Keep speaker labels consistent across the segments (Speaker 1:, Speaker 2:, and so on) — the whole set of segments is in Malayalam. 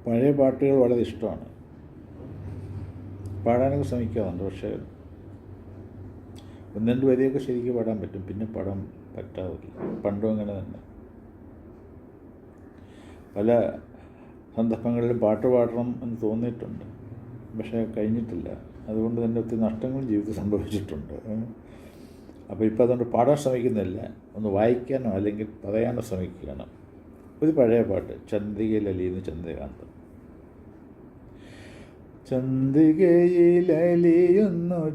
Speaker 1: പഴയ പാട്ടുകൾ വളരെ ഇഷ്ടമാണ്, പാടാനൊക്കെ ശ്രമിക്കാറുണ്ട്. പക്ഷേ ഒന്ന് രണ്ട് വരിയൊക്കെ ശരിക്കും പാടാൻ പറ്റും, പിന്നെ പാടാൻ പറ്റാറില്ല. പണ്ടും അങ്ങനെ തന്നെ. പല സന്ദർഭങ്ങളിലും പാട്ട് പാടണം എന്ന് തോന്നിയിട്ടുണ്ട്, പക്ഷേ കഴിഞ്ഞിട്ടില്ല. അതുകൊണ്ട് തന്നെ ഒത്തിരി നഷ്ടങ്ങളും ജീവിതത്തിൽ സംഭവിച്ചിട്ടുണ്ട്. അപ്പോൾ ഇപ്പോൾ അതുകൊണ്ട് പാടാൻ ശ്രമിക്കുന്നില്ല, ഒന്ന് വായിക്കാനോ അല്ലെങ്കിൽ പറയാനോ ശ്രമിക്കുകയാണ്. ഒരു പഴയ പാട്ട്, ചന്ദ്രികയിൽ അലിയുന്ന ചന്ദ്രകാന്തം. ചന്ദ്രികയിലലിയുന്നു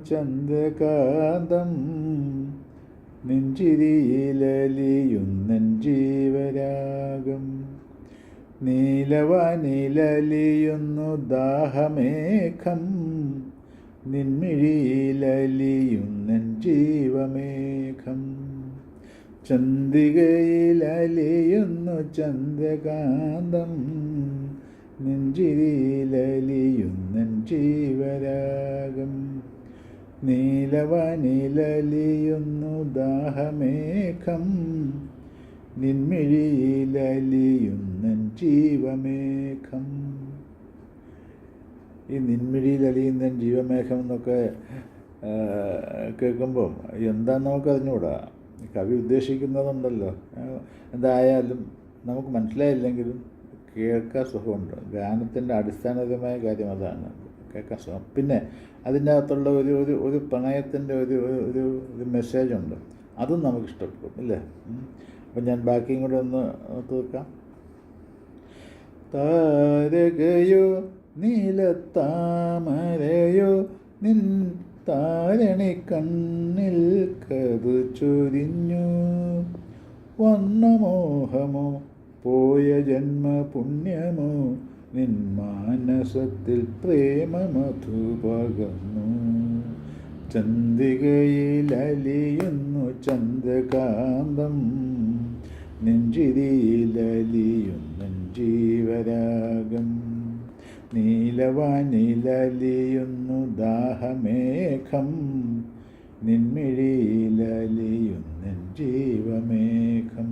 Speaker 1: ചന്ദ്രകാന്തം, നെഞ്ചിരിയിലലിയുന്നൻ ജീവരാഗം, നീലവാനിലലിയുന്നു ദാഹമേഘം, നിൻമിഴിയിലലിയുന്നൻ ജീവമേഘം. ചന്ദ്രികയിലലിയുന്നു ചന്ദ്രകാന്തം, നെഞ്ചിരിയിലലിയുന്നൻ ജീവരാഗം, നീലവാനിലലിയുന്നു ദാഹമേഘം, നിൻമിഴിയിലലിയുന്നൻ ജീവമേഘം. ഈ നിൻമിഴിയിലലിയുന്നൻ ജീവമേഘം എന്നൊക്കെ കേൾക്കുമ്പം എന്താണെന്ന് നമുക്ക് അറിഞ്ഞുകൂടാ. കവി ഉദ്ദേശിക്കുന്നതുണ്ടല്ലോ. എന്തായാലും നമുക്ക് മനസ്സിലായില്ലെങ്കിലും കേൾക്കാൻ സുഖമുണ്ട്. ഗാനത്തിൻ്റെ അടിസ്ഥാനപരമായ കാര്യം അതാണ്, കേൾക്കാൻ സുഖം. പിന്നെ അതിൻ്റെ അകത്തുള്ള ഒരു ഒരു ഒരു പ്രണയത്തിൻ്റെ ഒരു ഒരു ഒരു മെസ്സേജുണ്ട്, അതും നമുക്ക് ഇഷ്ടപ്പെടും ഇല്ലേ. അപ്പം ഞാൻ ബാക്കിയും കൂടെ ഒന്ന് തീർക്കാം. താരകയോ നീലത്താമരയോ നിൻ താരണി കണ്ണിൽ കതു ചൊരിഞ്ഞു, വർണ്ണമോഹമോ പോയ ജന്മപുണ്യമോ നിൻ മാനസത്തിൽ പ്രേമമധു പകർന്നു. ചന്ദ്രികയിലലിയുന്നു ചന്ദ്രകാന്തം, നെഞ്ചിരിയിലലിയുന്നൻ ജീവരാഗം, നീലവാനിലലിയുന്നു ദാഹമേഘം, നിൻമിഴിയിലലിയുന്നൻ ജീവമേഘം.